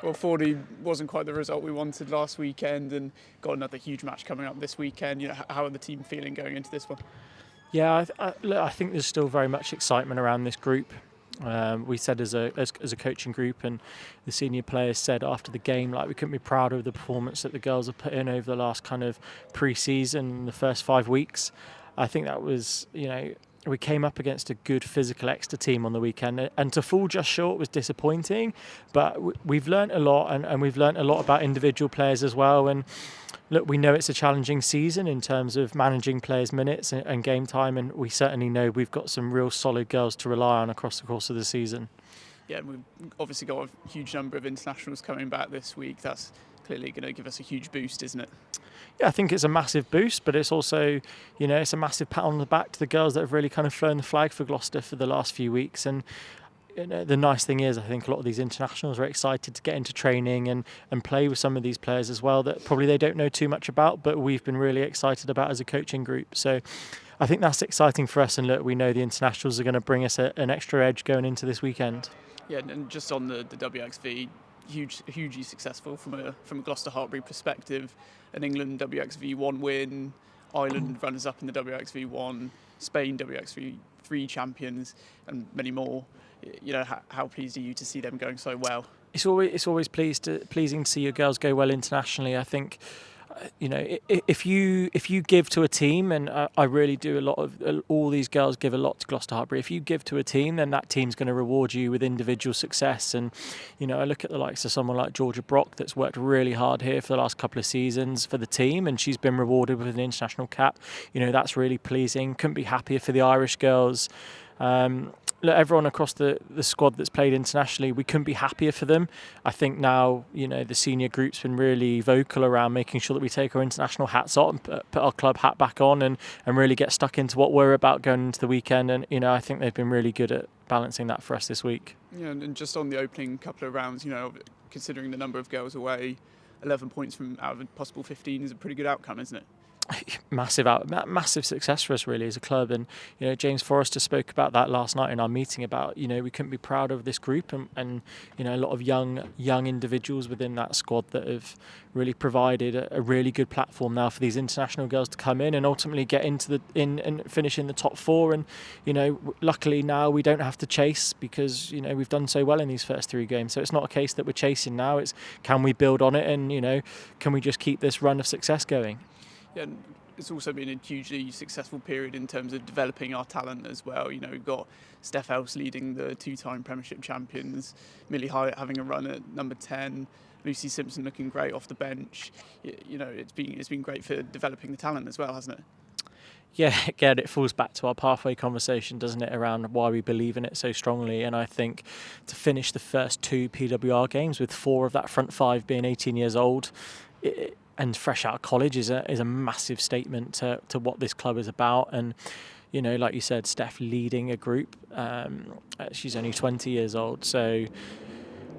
Well, 40 wasn't quite the result we wanted last weekend, and got another huge match coming up this weekend. How are the team feeling going into this one? Yeah, look, I think there's still very much excitement around this group. We said as a coaching group, and the senior players said after the game, like we couldn't be prouder of the performance that the girls have put in over the last kind of pre-season, the first 5 weeks. I think that was, we came up against a good physical Exeter team on the weekend, and to fall just short was disappointing. But we've learnt a lot, and we've learnt a lot about individual players as well. And look, we know it's a challenging season in terms of managing players' minutes and game time, and we certainly know we've got some real solid girls to rely on across the course of the season. Yeah, we've obviously got a huge number of internationals coming back this week. That's clearly going to give us a huge boost, isn't it? Yeah, I think it's a massive boost, but it's also, it's a massive pat on the back to the girls that have really kind of flown the flag for Gloucester for the last few weeks. And the nice thing is, I think a lot of these internationals are excited to get into training and play with some of these players as well that probably they don't know too much about, but we've been really excited about as a coaching group. So I think that's exciting for us. And look, we know the internationals are going to bring us an extra edge going into this weekend. Yeah, and just on the WXV, hugely successful from a Gloucester Hartbury perspective. An England WXV1 win, Ireland runners-up in the WXV1, Spain WXV3 champions, and many more. How pleased are you to see them going so well? It's always pleasing to see your girls go well internationally. I think, if you give to a team, and I really do all these girls give a lot to Gloucester Hartbury. If you give to a team, then that team's going to reward you with individual success. And I look at the likes of someone like Georgia Brock that's worked really hard here for the last couple of seasons for the team, and she's been rewarded with an international cap. That's really pleasing. Couldn't be happier for the Irish girls. Look, everyone across the squad that's played internationally, we couldn't be happier for them. I think now, the senior group's been really vocal around making sure that we take our international hats off and put our club hat back on and really get stuck into what we're about going into the weekend. And, I think they've been really good at balancing that for us this week. Yeah, and just on the opening couple of rounds, considering the number of girls away, 11 points from out of a possible 15 is a pretty good outcome, isn't it? Massive success for us really as a club. And James Forrester spoke about that last night in our meeting about we couldn't be prouder of this group and a lot of young individuals within that squad that have really provided a really good platform now for these international girls to come in and ultimately get into and finish in the top four. And luckily now we don't have to chase because we've done so well in these first 3 games, so it's not a case that we're chasing now. It's can we build on it and can we just keep this run of success going. Yeah, and it's also been a hugely successful period in terms of developing our talent as well. We've got Steph Else leading the 2-time Premiership champions, Millie Hyatt having a run at number 10, Lucy Simpson looking great off the bench. It's been great for developing the talent as well, hasn't it? Yeah, again, it falls back to our pathway conversation, doesn't it, around why we believe in it so strongly. And I think to finish the first 2 PWR games with 4 of that front 5 being 18 years old, and fresh out of college is a massive statement to what this club is about. And like you said, Steph leading a group. She's only 20 years old, so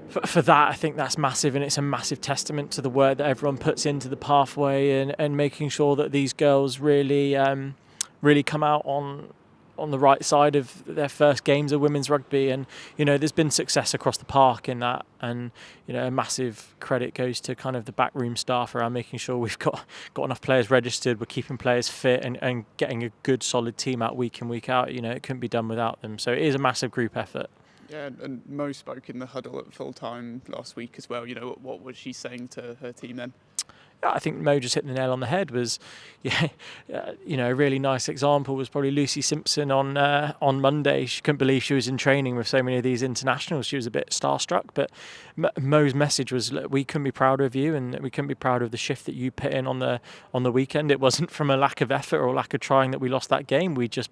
for that, I think that's massive, and it's a massive testament to the work that everyone puts into the pathway and making sure that these girls really come out on the right side of their first games of women's rugby. And there's been success across the park in that, and a massive credit goes to kind of the backroom staff around making sure we've got enough players registered, we're keeping players fit and getting a good solid team out week in week out. It couldn't be done without them, so it is a massive group effort. Yeah, and Mo spoke in the huddle at full time last week as well. What was she saying to her team then? I think Mo just hit the nail on the head. Was a really nice example was probably Lucy Simpson on Monday. She couldn't believe she was in training with so many of these internationals. She was a bit starstruck, but Mo's message was, look, we couldn't be prouder of you, and we couldn't be proud of the shift that you put in on the weekend. It wasn't from a lack of effort or lack of trying that we lost that game. We just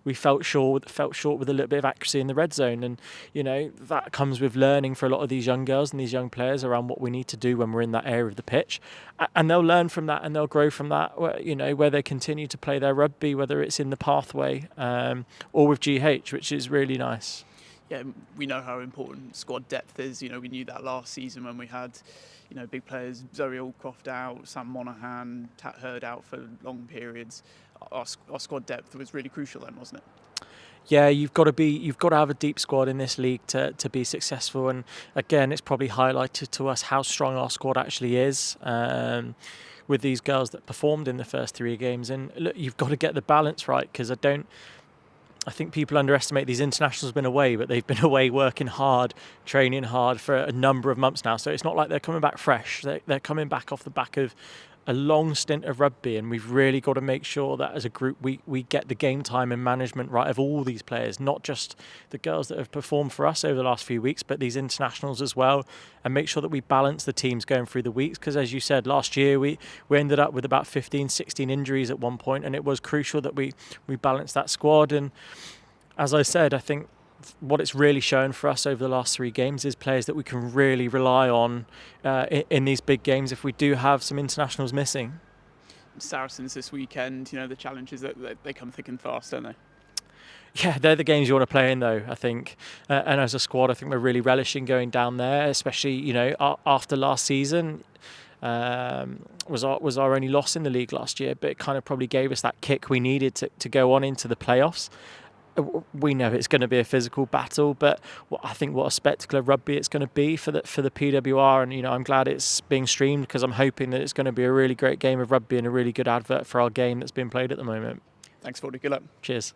we felt short with a little bit of accuracy in the red zone, and that comes with learning for a lot of these young girls and these young players around what we need to do when we're in that area of the pitch. And they'll learn from that and they'll grow from that, where they continue to play their rugby, whether it's in the pathway or with GH, which is really nice. Yeah, we know how important squad depth is. We knew that last season when we had, big players, Zoe Aldcroft out, Sam Monaghan, Tat Hurd out for long periods. Our squad depth was really crucial then, wasn't it? Yeah, you've got to have a deep squad in this league to be successful. And again, it's probably highlighted to us how strong our squad actually is. With these girls that performed in the first 3 games, and look, you've got to get the balance right, because I think people underestimate these internationals been away, but they've been away working hard, training hard for a number of months now. So it's not like they're coming back fresh. They're coming back off the back of a long stint of rugby, and we've really got to make sure that as a group we get the game time and management right of all these players, not just the girls that have performed for us over the last few weeks, but these internationals as well, and make sure that we balance the teams going through the weeks. Because as you said, last year we ended up with about 15, 16 injuries at one point, and it was crucial that we balanced that squad. And as I said, I think what it's really shown for us over the last 3 games is players that we can really rely on in these big games if we do have some internationals missing. Saracens this weekend, the challenges that they come thick and fast, don't they? Yeah, they're the games you want to play in, though, I think. And as a squad, I think we're really relishing going down there, especially, after last season. Was our only loss in the league last year, but it kind of probably gave us that kick we needed to go on into the playoffs. We know it's going to be a physical battle, but I think what a spectacle of rugby it's going to be for the PWR, and I'm glad it's being streamed, because I'm hoping that it's going to be a really great game of rugby and a really good advert for our game that's being played at the moment. Thanks, Fordy. Good luck. Cheers.